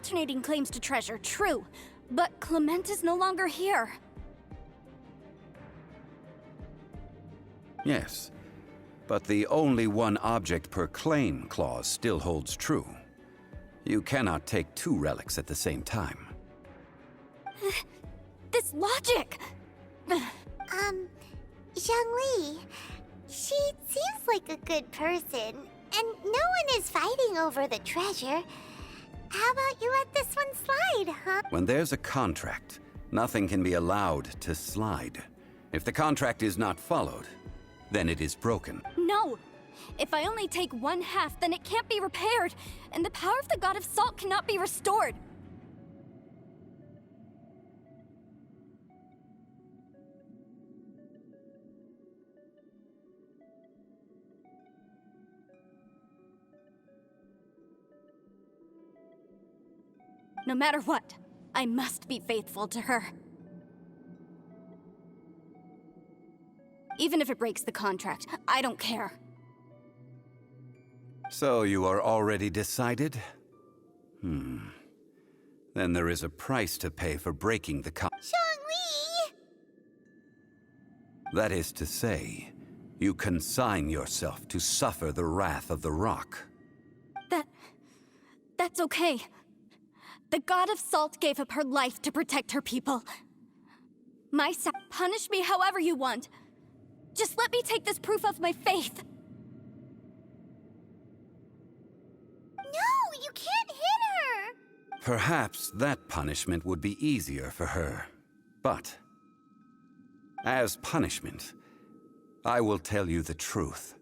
alternating claims to treasure, true. But Clement is no longer here. Yes, but the only one object per claim clause still holds true. You cannot take two relics at the same time. This logic! Zhongli, she seems like a good person, and no one is fighting over the treasure. How about you let this one slide, huh? When there's a contract, nothing can be allowed to slide. If the contract is not followed, then it is broken. No! If I only take one half, then it can't be repaired, and the power of the God of Salt cannot be restored. No matter what, I must be faithful to her. Even if it breaks the contract, I don't care. So you are already decided? Then there is a price to pay for breaking the Zhongli! That is to say, you consign yourself to suffer the wrath of the rock. That's okay. The God of Salt gave up her life to protect her people. Punish me however you want. Just let me take this proof of my faith. No, you can't hit her! Perhaps that punishment would be easier for her. But, as punishment, I will tell you the truth.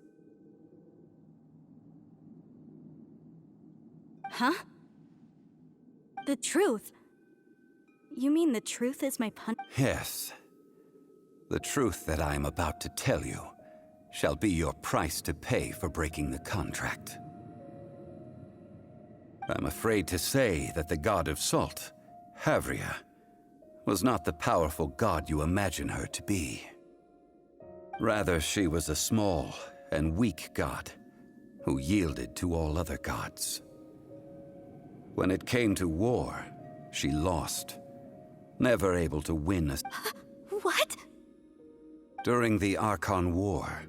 Huh? The truth? You mean the truth is my Yes. The truth that I am about to tell you shall be your price to pay for breaking the contract. I'm afraid to say that the God of Salt, Havria, was not the powerful god you imagine her to be. Rather, she was a small and weak god who yielded to all other gods. When it came to war, she lost, never able to win a... What? During the Archon War,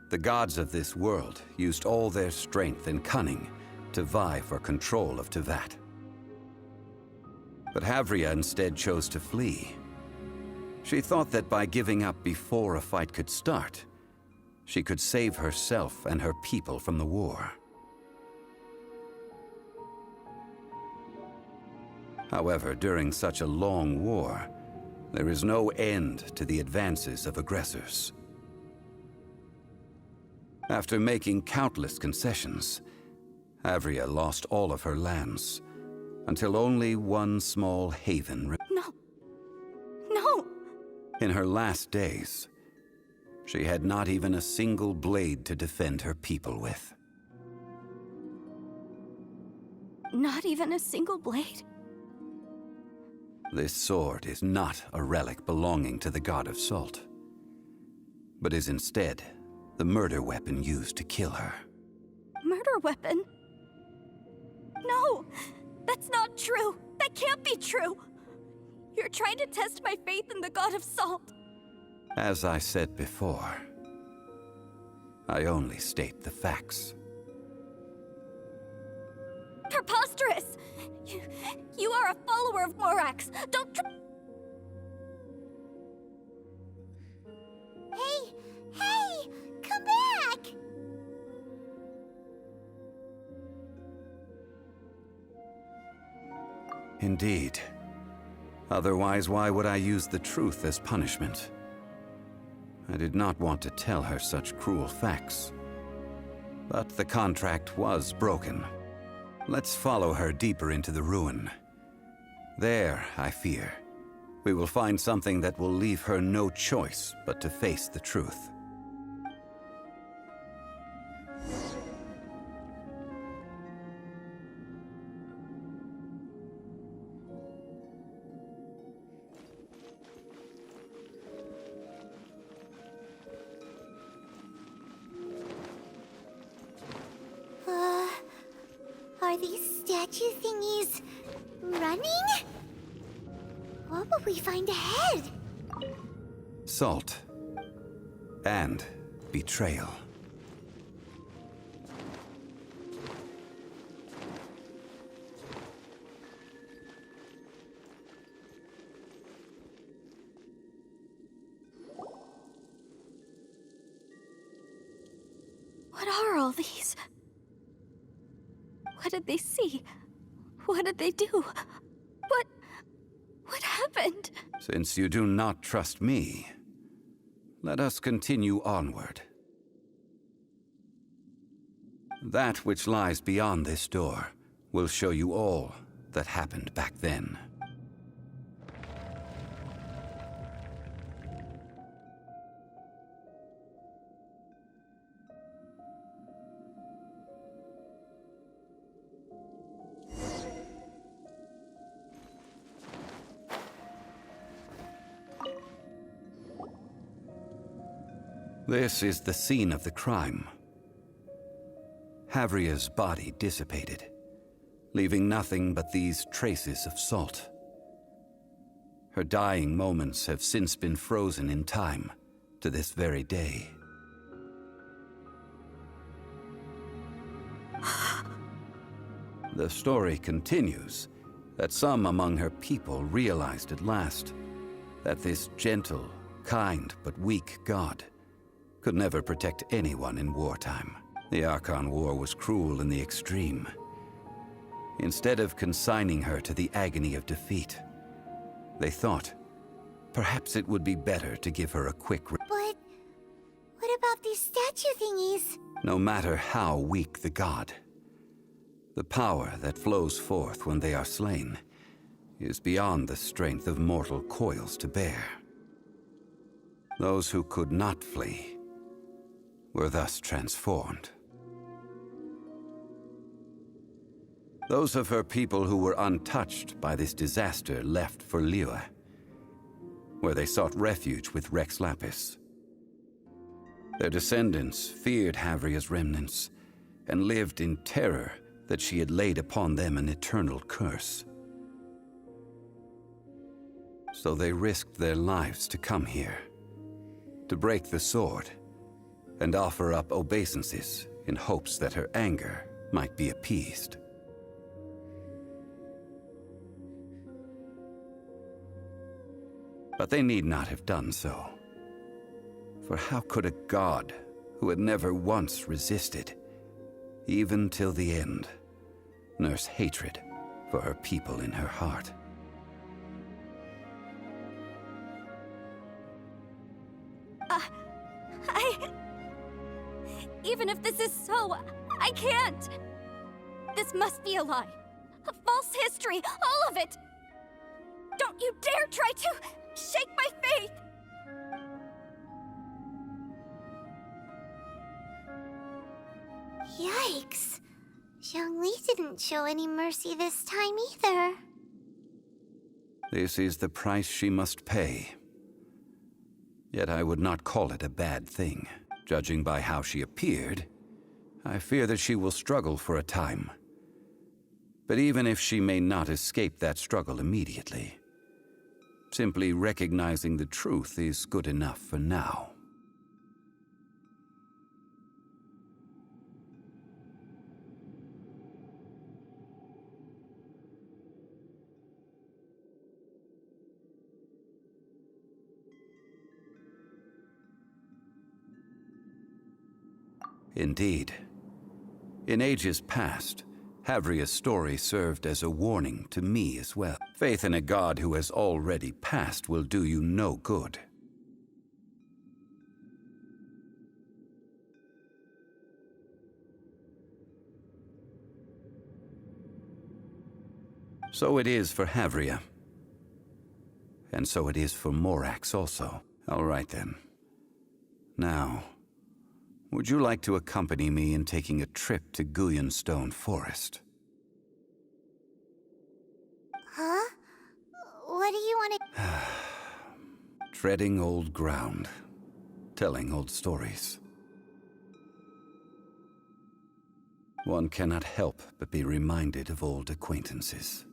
the gods of this world used all their strength and cunning to vie for control of Tevat. But Havria instead chose to flee. She thought that by giving up before a fight could start, she could save herself and her people from the war. However, during such a long war, there is no end to the advances of aggressors. After making countless concessions, Havria lost all of her lands, until only one small haven. No! In her last days, she had not even a single blade to defend her people with. Not even a single blade? This sword is not a relic belonging to the God of Salt, but is instead the murder weapon used to kill her. Murder weapon? No! That's not true! That can't be true! You're trying to test my faith in the God of Salt! As I said before, I only state the facts. Preposterous! You are a follower of Morax! Don't Hey! Come back! Indeed. Otherwise, why would I use the truth as punishment? I did not want to tell her such cruel facts. But the contract was broken. Let's follow her deeper into the ruin. There, I fear, we will find something that will leave her no choice but to face the truth. Are these statue thingies What will we find ahead? Salt. And betrayal. What are all these? What did they see? What did they do? What happened? Since you do not trust me, let us continue onward. That which lies beyond this door will show you all that happened back then. This is the scene of the crime. Havria's body dissipated, leaving nothing but these traces of salt. Her dying moments have since been frozen in time to this very day. The story continues that some among her people realized at last that this gentle, kind, but weak god could never protect anyone in wartime. The Archon War was cruel in the extreme. Instead of consigning her to the agony of defeat, they thought perhaps it would be better to give her a quick But what about these statue thingies? No matter how weak the god, the power that flows forth when they are slain is beyond the strength of mortal coils to bear. Those who could not flee were thus transformed. Those of her people who were untouched by this disaster left for Liyue, where they sought refuge with Rex Lapis. Their descendants feared Havria's remnants and lived in terror that she had laid upon them an eternal curse. So they risked their lives to come here, to break the sword, and offer up obeisances in hopes that her anger might be appeased. But they need not have done so. For how could a god who had never once resisted, even till the end, nurse hatred for her people in her heart? Even if this is so, I can't! This must be a lie. A false history, all of it! Don't you dare try to shake my faith! Yikes. Zhongli didn't show any mercy this time either. This is the price she must pay. Yet I would not call it a bad thing. Judging by how she appeared, I fear that she will struggle for a time. But even if she may not escape that struggle immediately, simply recognizing the truth is good enough for now. Indeed. In ages past, Havria's story served as a warning to me as well. Faith in a god who has already passed will do you no good. So it is for Havria. And so it is for Morax also. All right then. Now, would you like to accompany me in taking a trip to Guyonstone Forest? Huh? What do you want to... Treading old ground, telling old stories. One cannot help but be reminded of old acquaintances.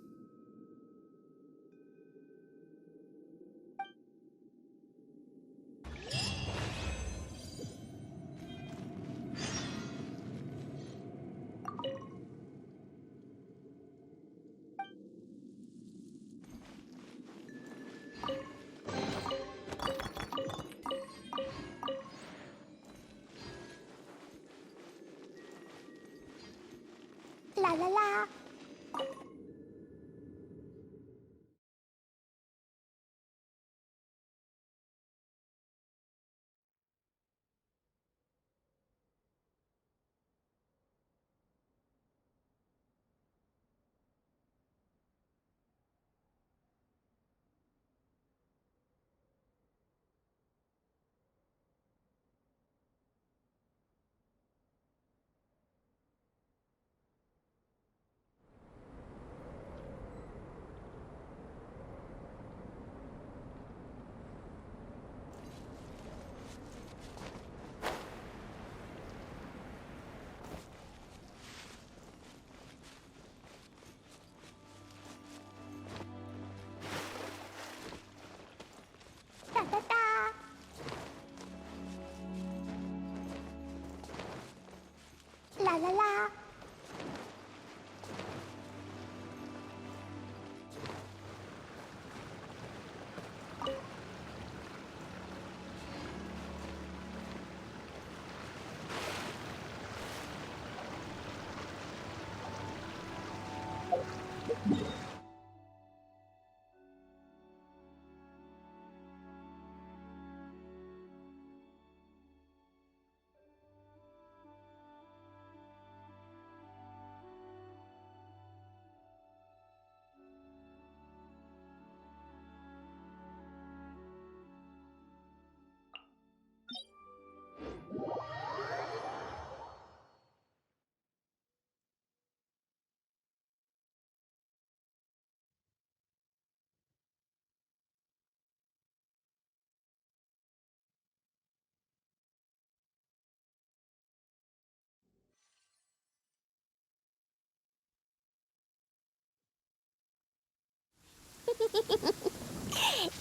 La la la.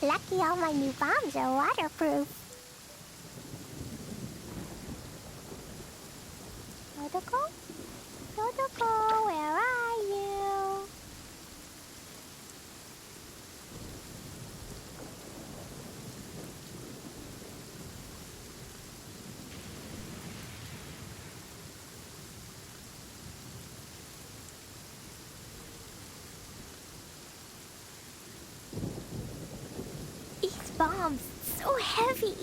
Lucky all my new bombs are waterproof. Dodoko? Dodoko, where are you? These bombs, so heavy.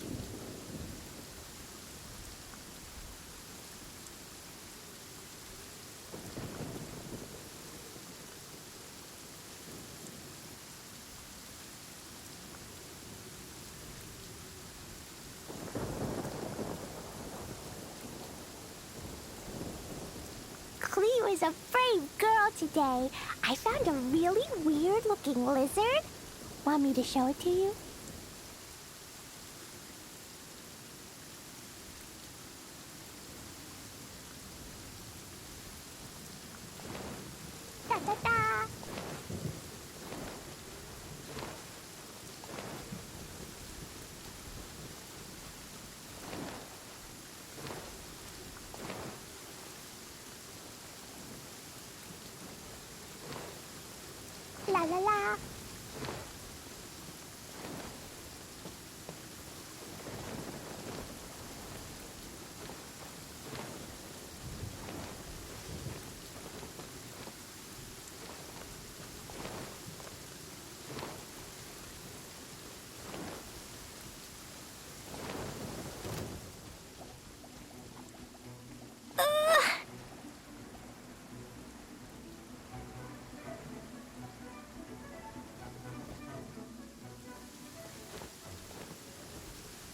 Clee was a brave girl today. I found a really weird-looking lizard. Want me to show it to you? Da da da! La la la!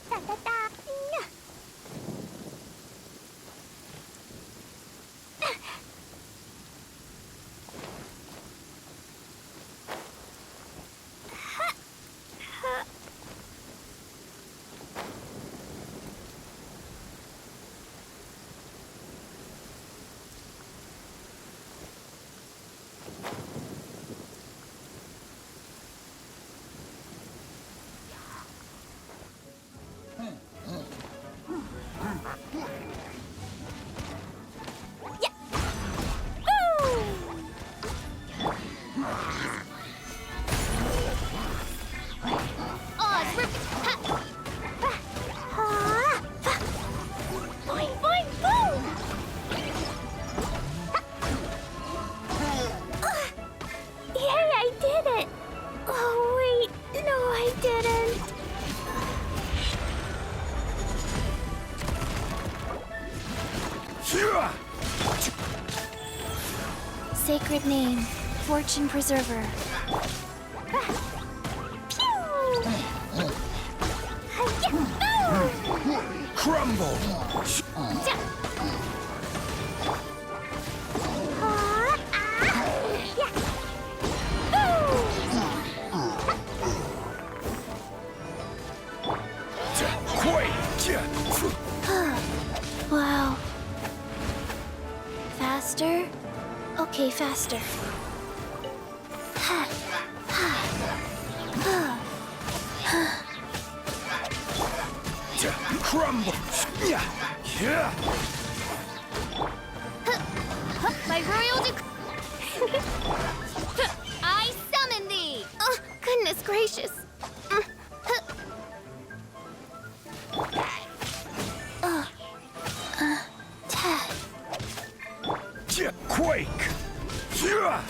Da da da! Nya. Yeah. Ooh. Oh, it's ripped. Ha. Boing, boing, boom. Yay, I did it. Oh, wait. No, I didn't. Sacred name, fortune preserver. Crumble! Wow. Faster? Okay, faster. Crumble! Yeah! Yeah! my royal I summon thee! Oh, goodness gracious. Quake! Yeah!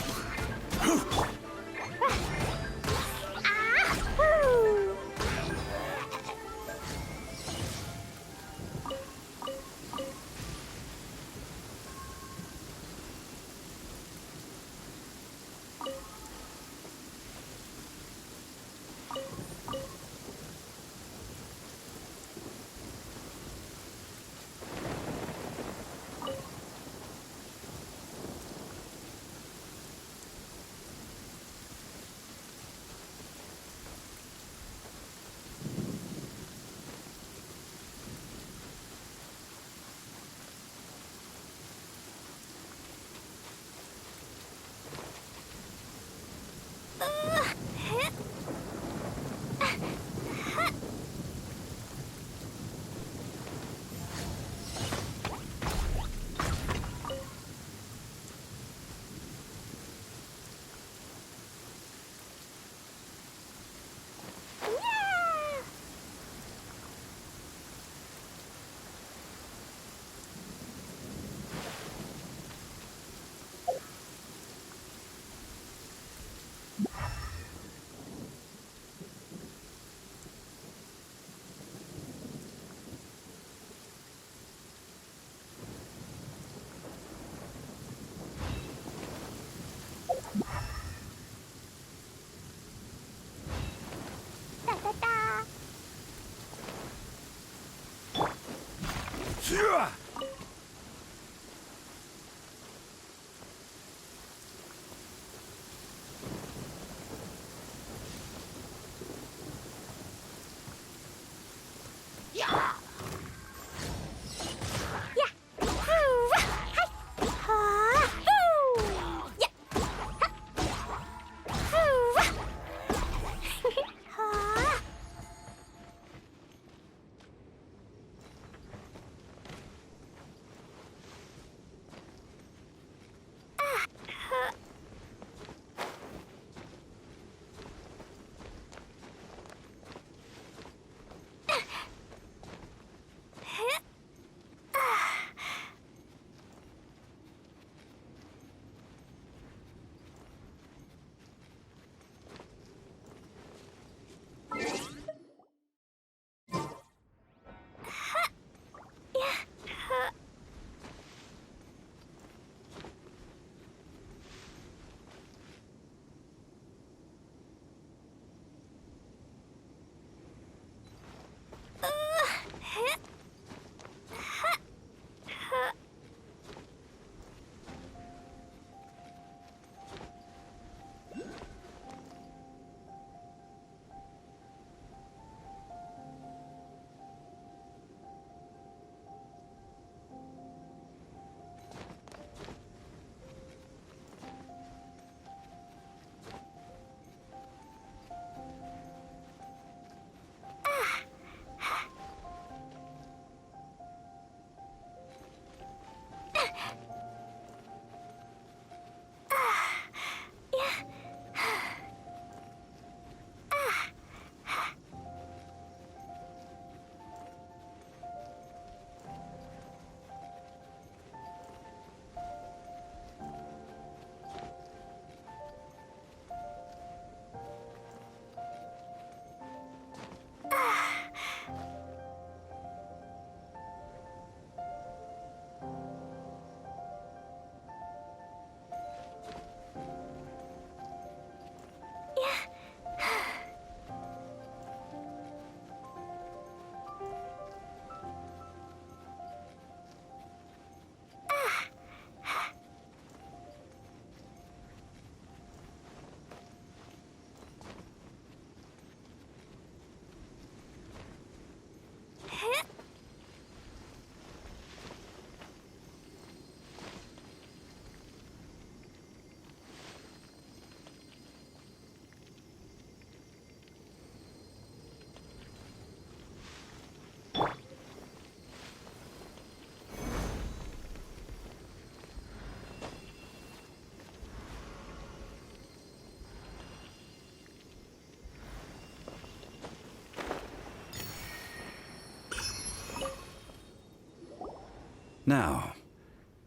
Now,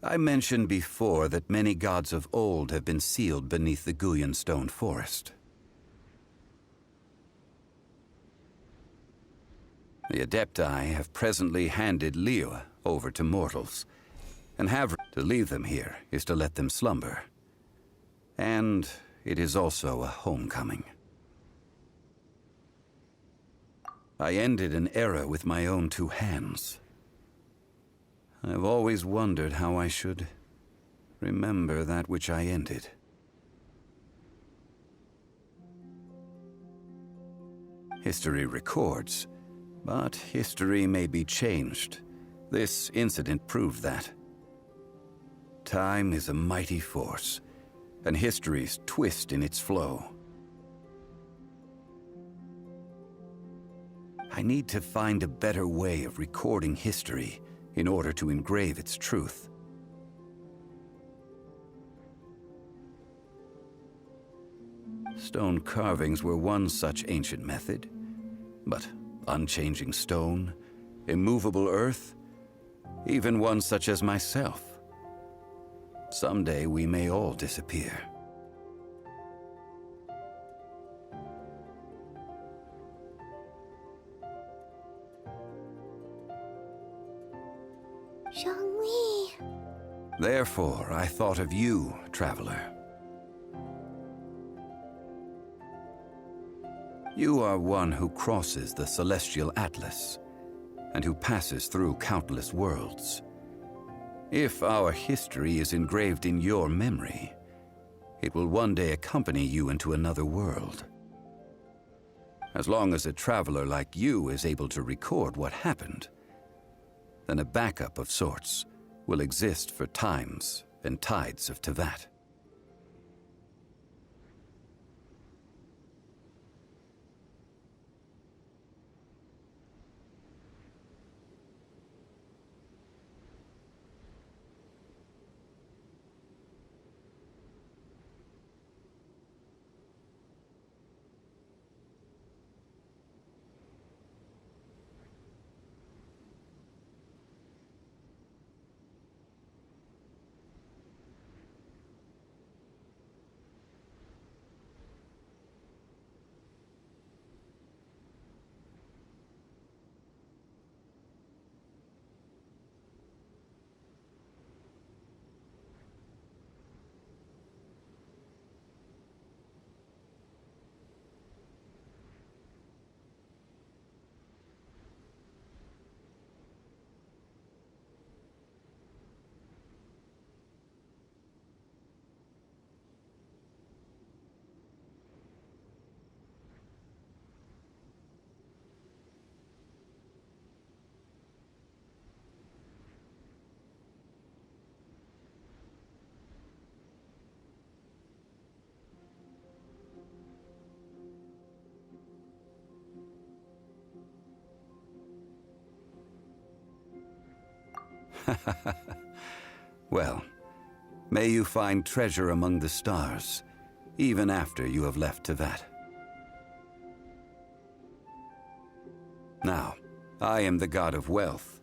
I mentioned before that many gods of old have been sealed beneath the Guyan stone forest. The Adepti have presently handed Liyue over to mortals, and to leave them here is to let them slumber. And it is also a homecoming. I ended an era with my own two hands. I've always wondered how I should remember that which I ended. History records, but history may be changed. This incident proved that. Time is a mighty force, and history's twist in its flow. I need to find a better way of recording history in order to engrave its truth. Stone carvings were one such ancient method, but unchanging stone, immovable earth, even one such as myself. Someday we may all disappear. Zhongli. Therefore, I thought of you, traveler. You are one who crosses the celestial atlas, and who passes through countless worlds. If our history is engraved in your memory, it will one day accompany you into another world. As long as a traveler like you is able to record what happened, then a backup of sorts will exist for times and tides of Teyvat. Well, may you find treasure among the stars, even after you have left Teyvat. Now, I am the god of wealth,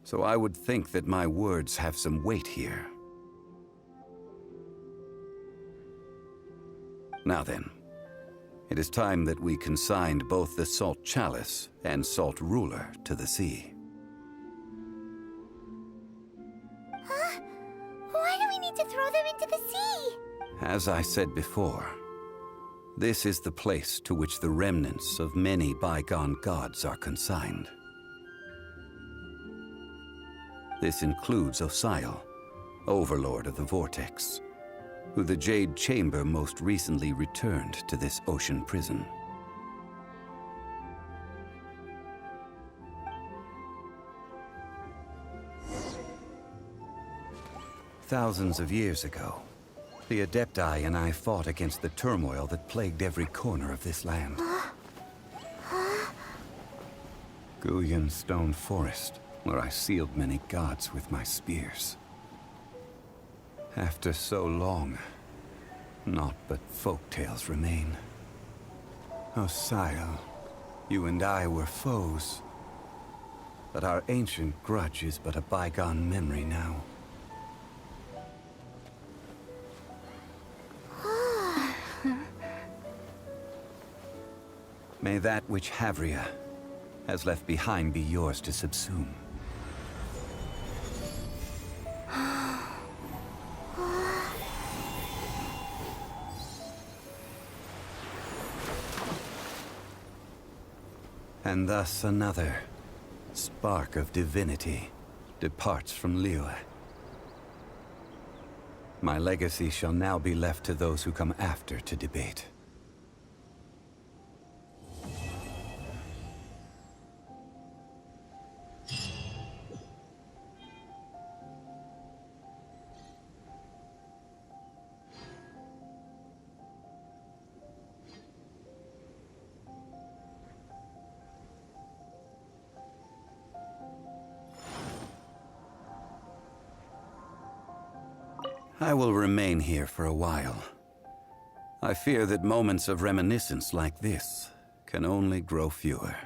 so I would think that my words have some weight here. Now then, it is time that we consigned both the Salt Chalice and Salt Ruler to the sea. Why do we need to throw them into the sea? As I said before, this is the place to which the remnants of many bygone gods are consigned. This includes Osial, Overlord of the Vortex, who the Jade Chamber most recently returned to this ocean prison. Thousands of years ago, the Adepti and I fought against the turmoil that plagued every corner of this land. Guyan Stone Forest, where I sealed many gods with my spears. After so long, naught but folktales remain. Osial, you and I were foes. but our ancient grudge is but a bygone memory now. May that which Havria has left behind be yours to subsume. And thus another spark of divinity departs from Liyue. My legacy shall now be left to those who come after to debate. I will remain here for a while. I fear that moments of reminiscence like this can only grow fewer.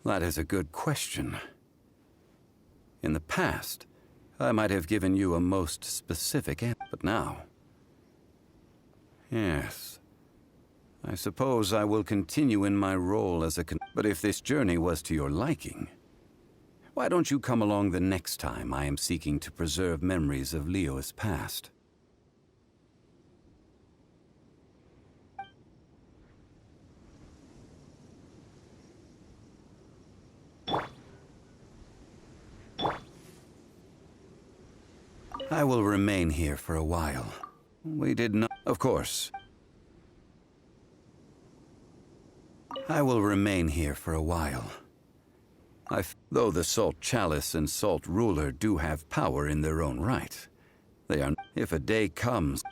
That is a good question. In the past, I might have given you a most specific answer, but now... Yes. I suppose I will continue in my role as a but if this journey was to your liking, why don't you come along the next time I am seeking to preserve memories of Liyue's past? I will remain here for a while. We did not... Of course. I will remain here for a while. Though the Salt Chalice and Salt Ruler do have power in their own right, they are... If a day comes...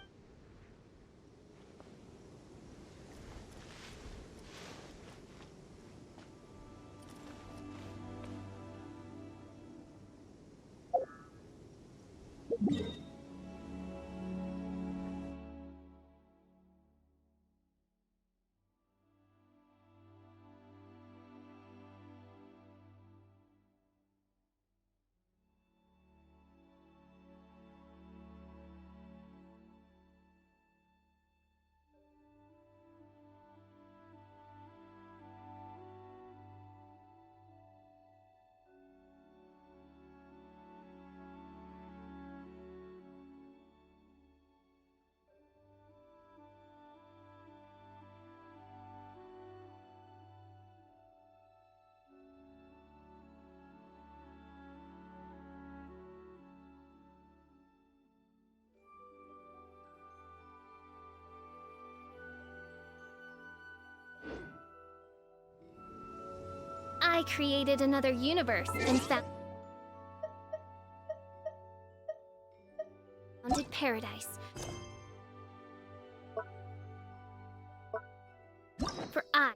I created another universe and founded paradise. For I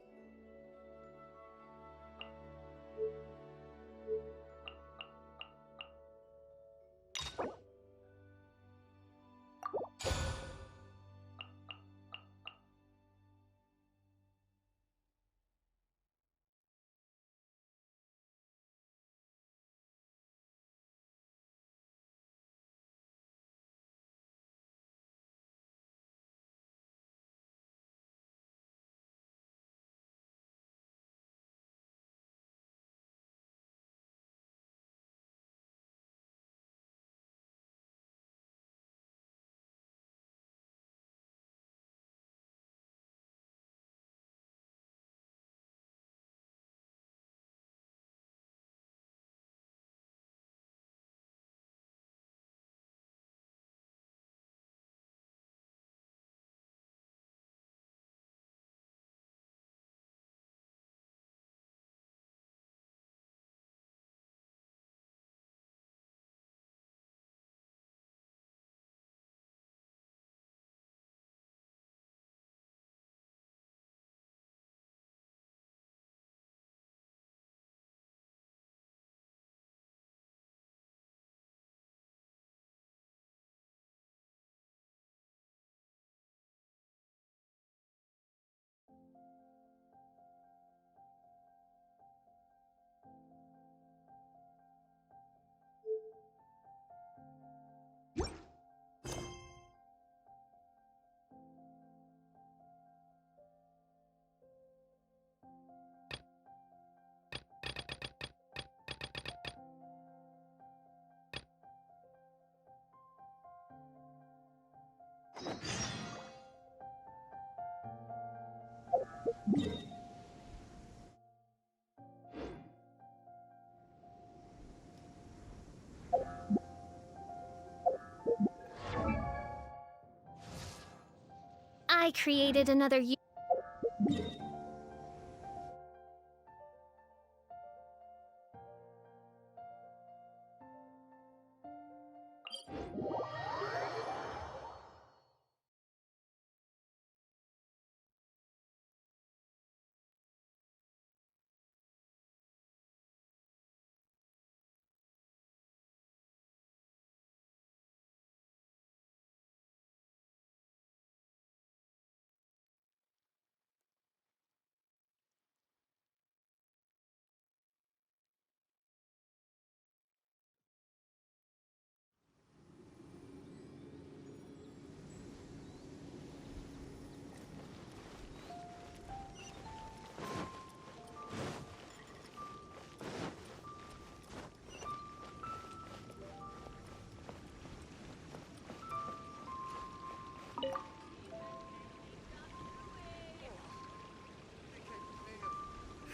I created another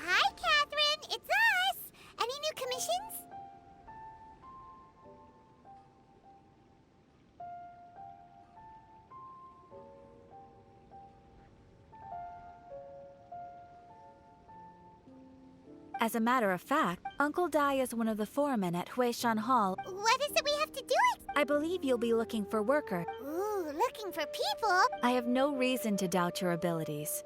Hi, Catherine. It's us. Any new commissions? As a matter of fact, Uncle Dai is one of the foremen at Huishan Hall. What is it we have to do? I believe you'll be looking for worker. Ooh, looking for people. I have no reason to doubt your abilities.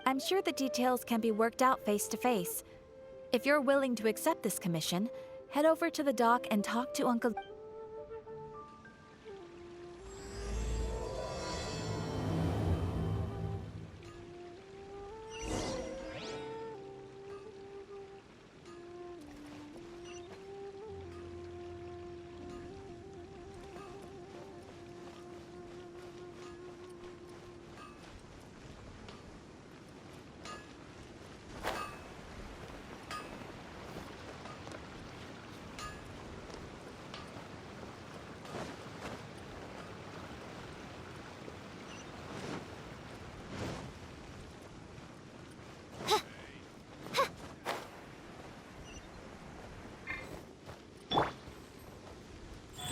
I'm sure the details can be worked out face to face. If you're willing to accept this commission, head over to the dock and talk to Uncle.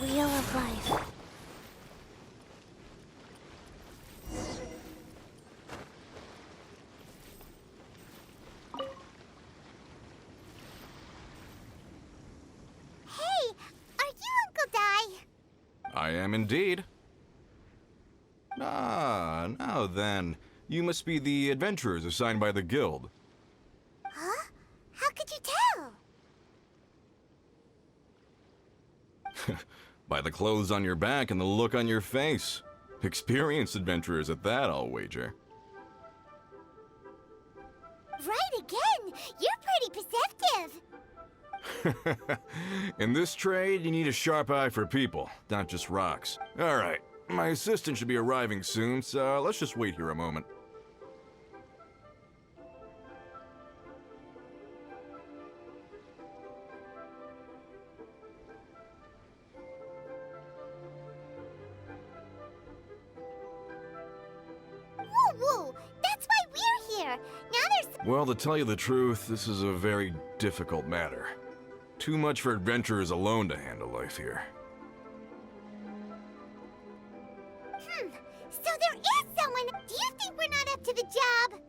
Wheel of life. Hey, are you Uncle Dai? I am indeed. Ah, now then. You must be the adventurers assigned by the guild. Huh? How could you tell? By the clothes on your back and the look on your face. Experienced adventurers at that, I'll wager. Right again! You're pretty perceptive! In this trade, you need a sharp eye for people, not just rocks. Alright, my assistant should be arriving soon, so let's just wait here a moment. Woo woo! That's why we're here! Now there's... Well, to tell you the truth, this is a very difficult matter. Too much for adventurers alone to handle life here. So there is someone... Do you think we're not up to the job?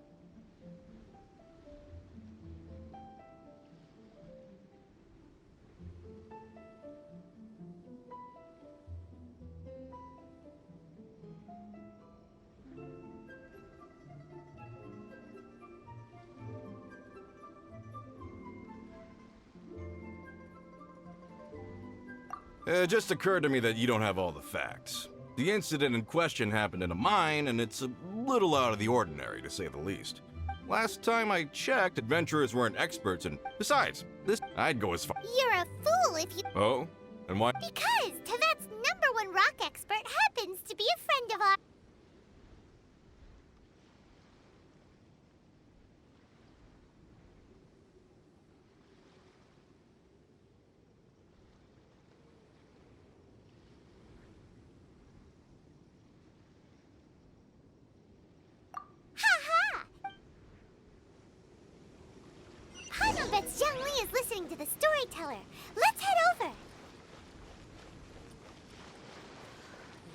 It just occurred to me that you don't have all the facts. The incident in question happened in a mine, and it's a little out of the ordinary, to say the least. Last time I checked, adventurers weren't experts, and besides, I'd go as far. You're a fool if you... Oh? And why? Because Tevet's #1 rock expert happens to be a friend of ours. Xiangli is listening to the storyteller. Let's head over.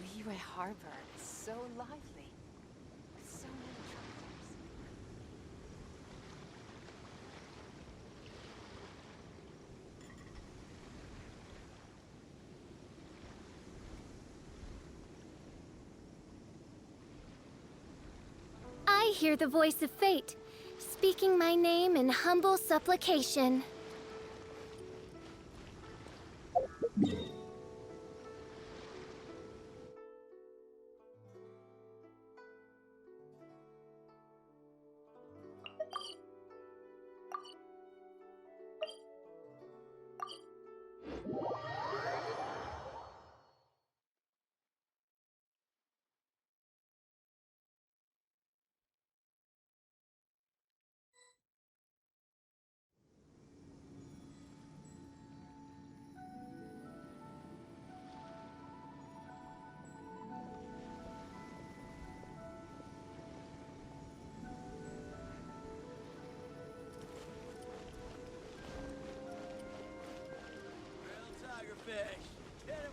Liyue Harbor is so lively. So many travelers. I hear the voice of fate, speaking my name in humble supplication.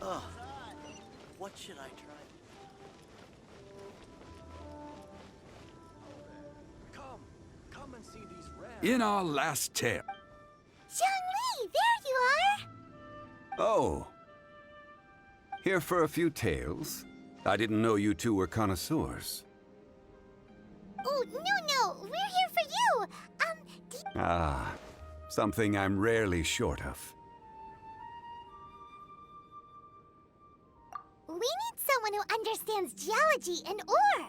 Ugh. What should I try? Come and see these rare. In our last tale. Xiangli, there you are! Oh. Here for a few tales? I didn't know you two were connoisseurs. Oh, no, we're here for you! Ah, something I'm rarely short of. We need someone who understands geology and ore!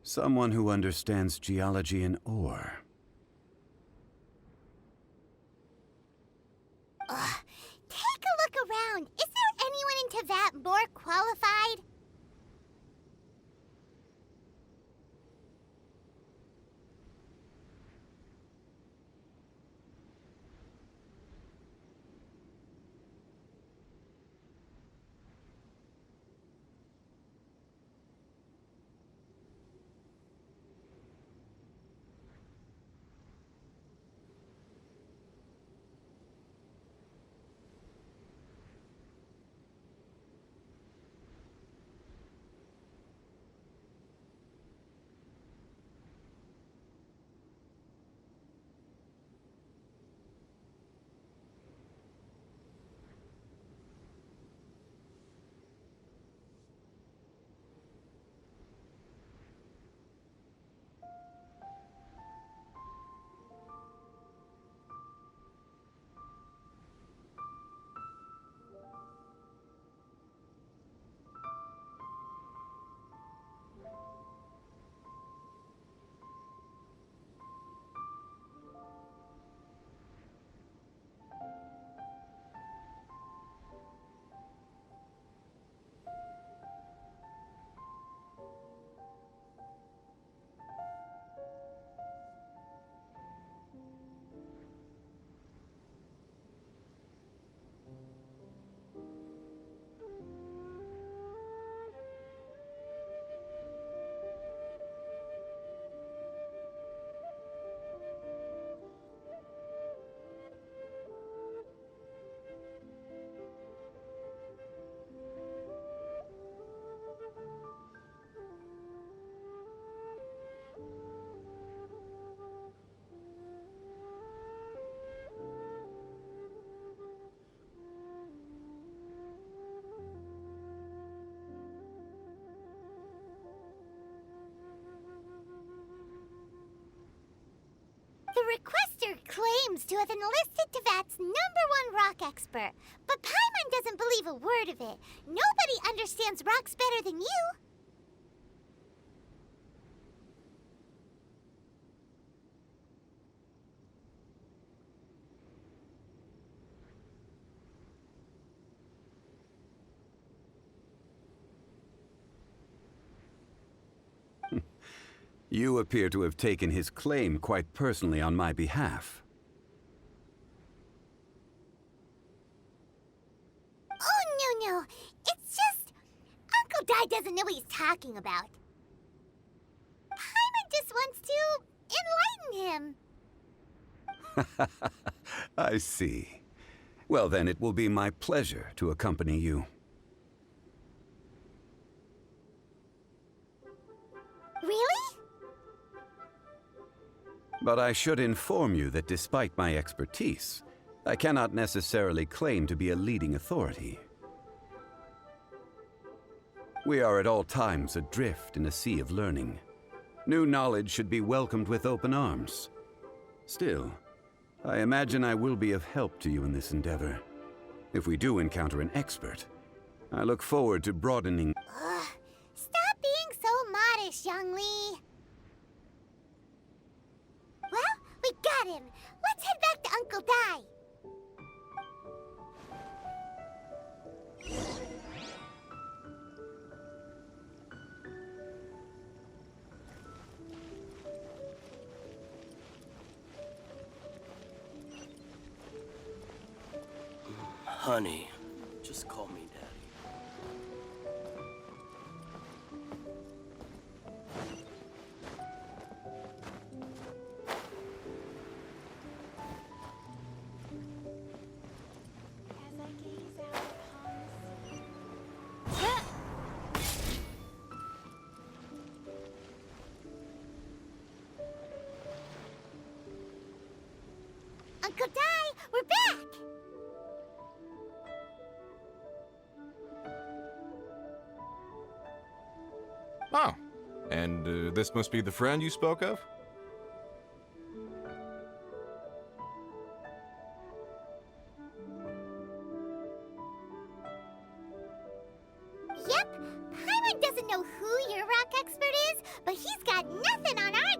Someone who understands geology and ore. Take a look around. Is there anyone in Teyvat more qualified? The requester claims to have enlisted Teyvat's #1 rock expert, but Paimon doesn't believe a word of it. Nobody understands rocks better than you. You appear to have taken his claim quite personally on my behalf. Oh, no. It's just... Uncle Dai doesn't know what he's talking about. Paimon just wants to enlighten him. I see. Well, then it will be my pleasure to accompany you. Really? But I should inform you that despite my expertise, I cannot necessarily claim to be a leading authority. We are at all times adrift in a sea of learning. New knowledge should be welcomed with open arms. Still, I imagine I will be of help to you in this endeavor. If we do encounter an expert, I look forward to broadening... Ugh. Stop being so modest, Young Lee. Well, we got him. Let's head back to Uncle Dai. Honey, just call me Daddy. As I gaze out upon the sea. Uncle Dai, we're back! Oh, and this must be the friend you spoke of? Yep, Paimon doesn't know who your rock expert is, but he's got nothing on our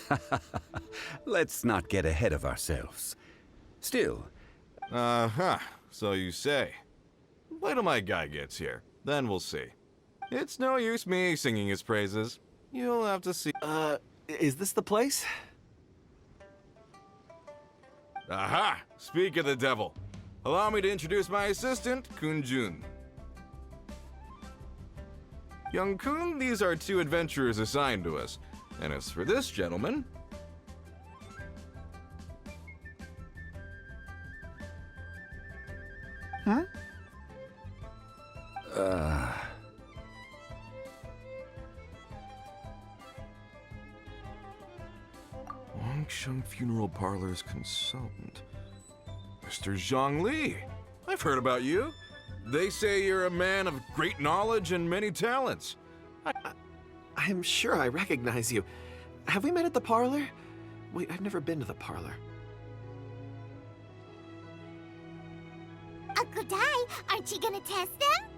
guy. Let's not get ahead of ourselves. Still, Uh-huh, so you say. Wait till my guy gets here, then we'll see. It's no use me singing his praises. You'll have to see. Is this the place? Aha! Speak of the devil. Allow me to introduce my assistant, Kun-jun. Young Kun, these are two adventurers assigned to us. And as for this gentleman... Longsheng Funeral Parlor's consultant. Mr. Zhang Li. I've heard about you. They say you're a man of great knowledge and many talents. I'm sure I recognize you. Have we met at the parlor? Wait, I've never been to the parlor. Uncle Dai, aren't you gonna test them?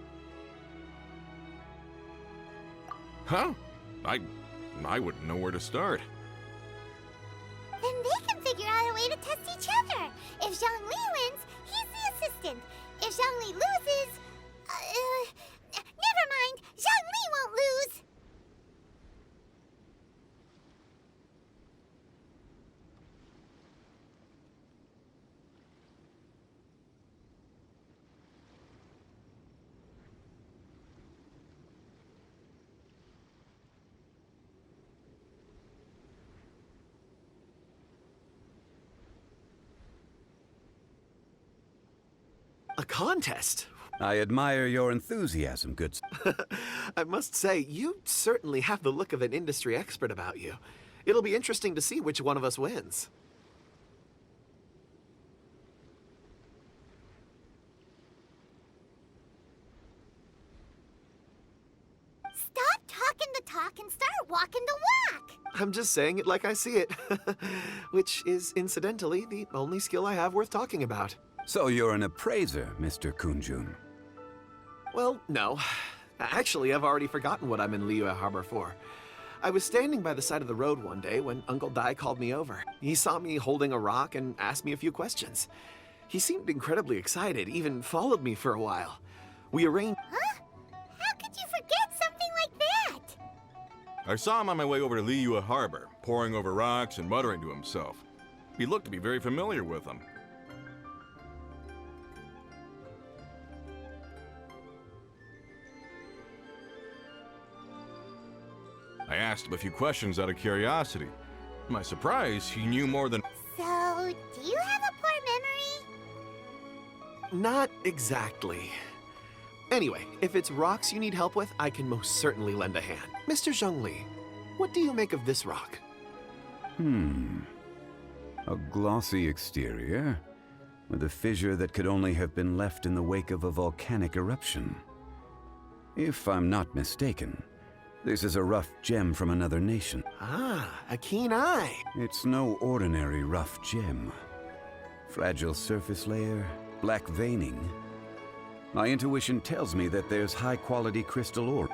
Huh? I wouldn't know where to start. Then they can figure out a way to test each other. If Zhang Li wins, he's the assistant. If Zhang Li loses... never mind. Zhang Li won't lose. A contest? I admire your enthusiasm, good... I must say, you certainly have the look of an industry expert about you. It'll be interesting to see which one of us wins. Stop talking the talk and start walking the walk. I'm just saying it like I see it. Which is, incidentally, the only skill I have worth talking about. So you're an appraiser, Mr. Kun-jun. Well, no. Actually, I've already forgotten what I'm in Liyue Harbor for. I was standing by the side of the road one day when Uncle Dai called me over. He saw me holding a rock and asked me a few questions. He seemed incredibly excited, even followed me for a while. We arranged... Huh? How could you forget something like that? I saw him on my way over to Liyue Harbor, poring over rocks and muttering to himself. He looked to be very familiar with them. I asked him a few questions out of curiosity. To my surprise, he knew more than... So, do you have a poor memory? Not exactly. Anyway, if it's rocks you need help with, I can most certainly lend a hand. Mr. Zhongli, what do you make of this rock? A glossy exterior, with a fissure that could only have been left in the wake of a volcanic eruption. If I'm not mistaken, this is a rough gem from another nation. Ah, a keen eye. It's no ordinary rough gem. Fragile surface layer, black veining. My intuition tells me that there's high-quality crystal ore.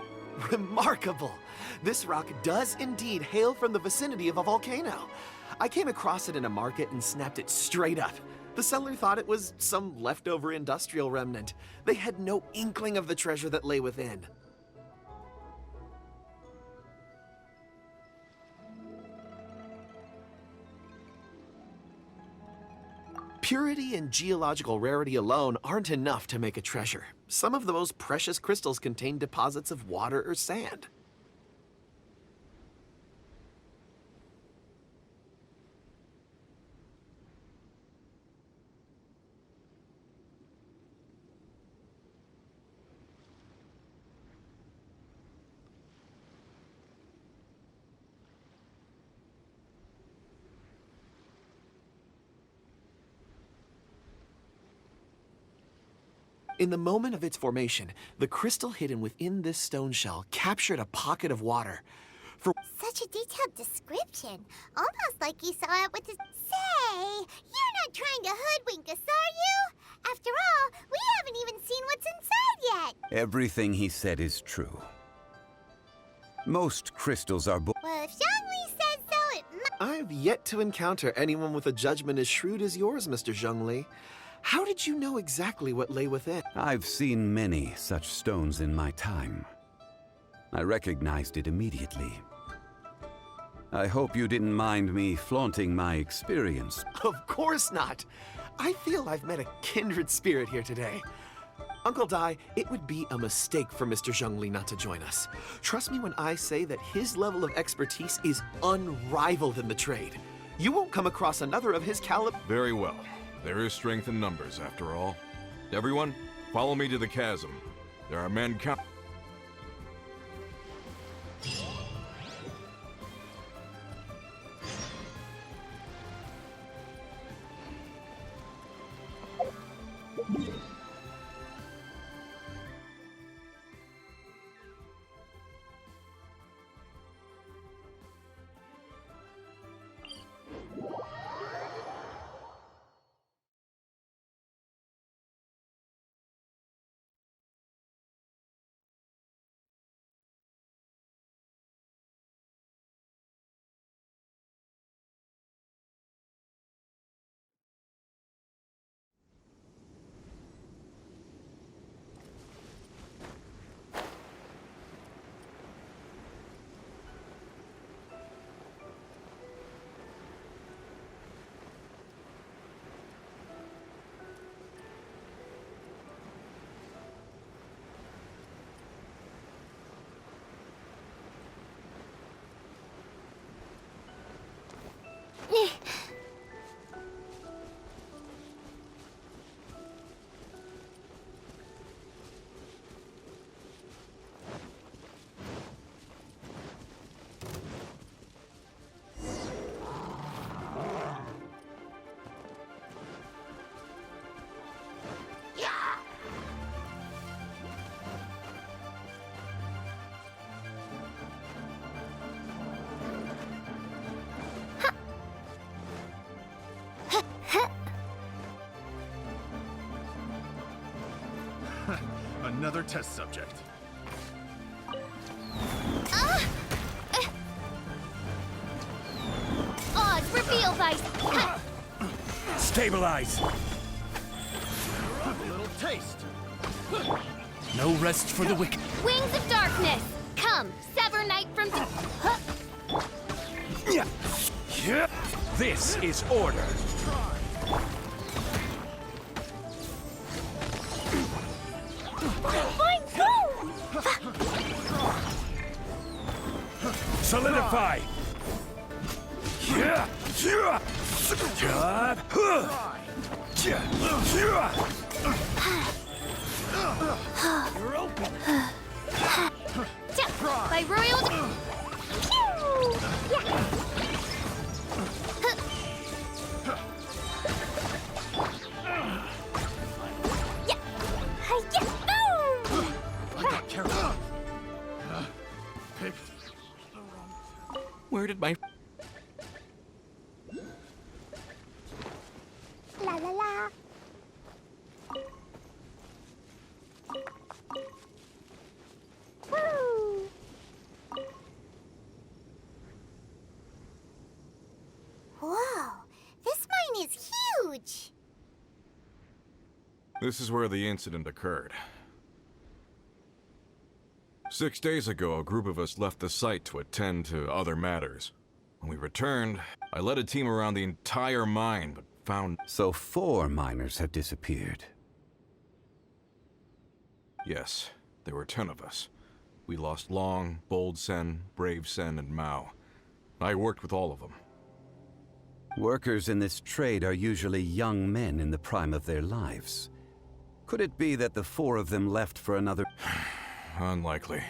Remarkable! This rock does indeed hail from the vicinity of a volcano. I came across it in a market and snapped it straight up. The seller thought it was some leftover industrial remnant. They had no inkling of the treasure that lay within. Purity and geological rarity alone aren't enough to make a treasure. Some of the most precious crystals contain deposits of water or sand. In the moment of its formation, the crystal hidden within this stone shell captured a pocket of water. Such a detailed description. Almost like he saw it with his... Say, you're not trying to hoodwink us, are you? After all, we haven't even seen what's inside yet. Everything he said is true. Most crystals are Well, if Zhongli says so, it must... I've yet to encounter anyone with a judgment as shrewd as yours, Mr. Zhongli. How did you know exactly what lay within? I've seen many such stones in my time. I recognized it immediately. I hope you didn't mind me flaunting my experience. Of course not. I feel I've met a kindred spirit here today. Uncle Dai, it would be a mistake for Mr. Zhongli not to join us. Trust me when I say that his level of expertise is unrivaled in the trade. You won't come across another of his caliber. Very well. There is strength in numbers, after all. Everyone, follow me to the chasm. There are men count... Another test subject. Oz, reveal vice. Stabilize. A little taste. No rest for the wicked. Wings of darkness. Come, sever night from... This is order. Solidify! Yeah! You're open! By royal... I got careful. Where did my... La la la. Woo! Whoa, this mine is huge. This is where the incident occurred. 6 days ago, a group of us left the site to attend to other matters. When we returned, I led a team around the entire mine, but found... So 4 miners have disappeared. Yes, there were 10 of us. We lost Long, Bold Sen, Brave Sen, and Mao. I worked with all of them. Workers in this trade are usually young men in the prime of their lives. Could it be that the 4 of them left for another... Unlikely.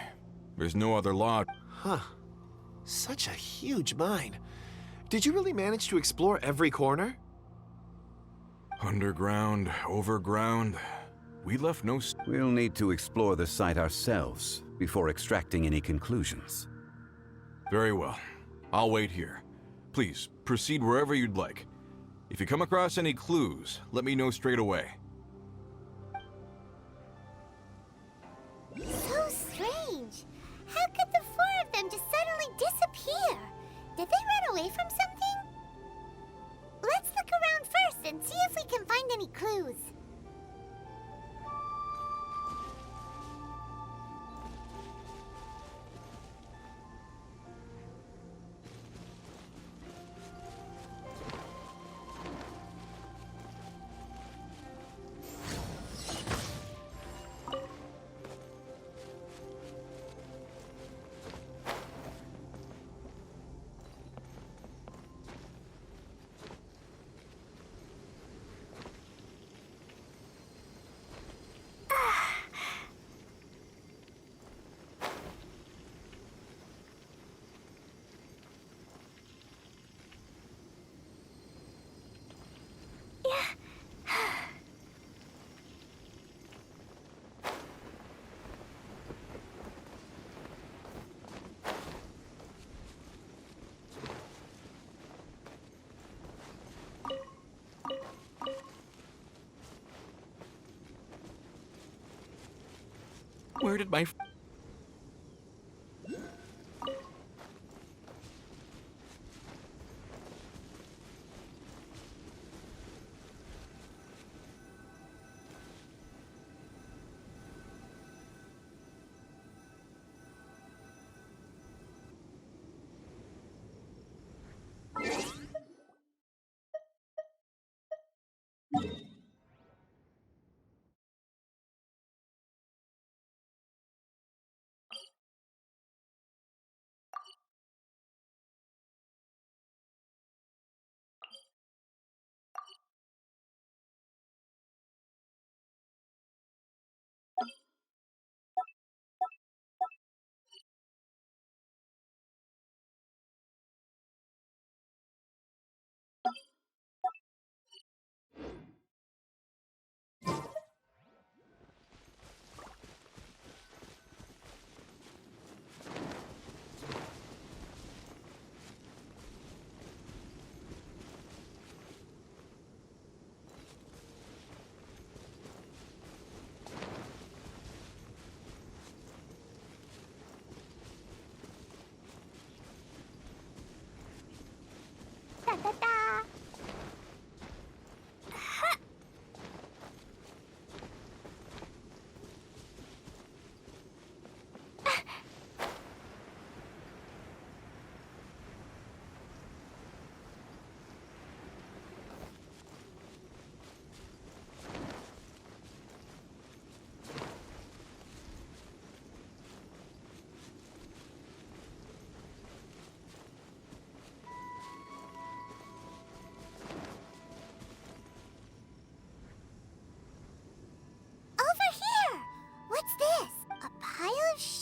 There's no other law. Huh. Such a huge mine. Did you really manage to explore every corner? Underground, overground. We left no... We'll need to explore the site ourselves before extracting any conclusions. Very well. I'll wait here. Please, proceed wherever you'd like. If you come across any clues, let me know straight away. So strange. How could the 4 of them just suddenly disappear? Did they run away from something? Let's look around first and see if we can find any clues. Where did my...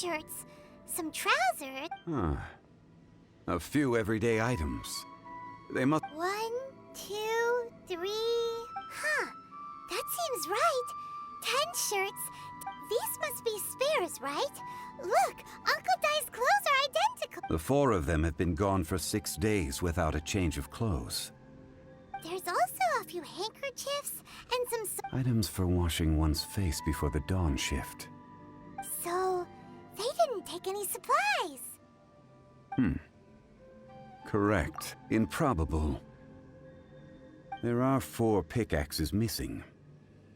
shirts, some trousers. Huh. A few everyday items. They must... 1, 2, 3. Huh. That seems right. 10 shirts. These must be spares, right? Look, Uncle Dai's clothes are identical. The 4 of them have been gone for 6 days without a change of clothes. There's also a few handkerchiefs and some... Items for washing one's face before the dawn shift. So, they didn't take any supplies. Correct. Improbable. There are 4 pickaxes missing.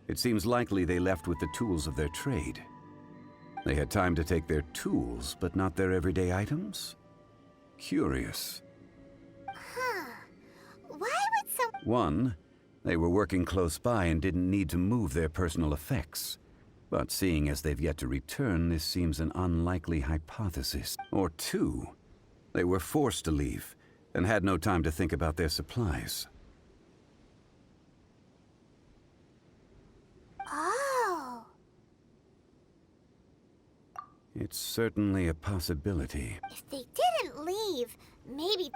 It seems likely they left with the tools of their trade. They had time to take their tools, but not their everyday items? Curious. Huh. Why would some... 1, they were working close by and didn't need to move their personal effects. But seeing as they've yet to return, this seems an unlikely hypothesis. Or 2, they were forced to leave and had no time to think about their supplies. Oh. It's certainly a possibility. If they didn't leave, maybe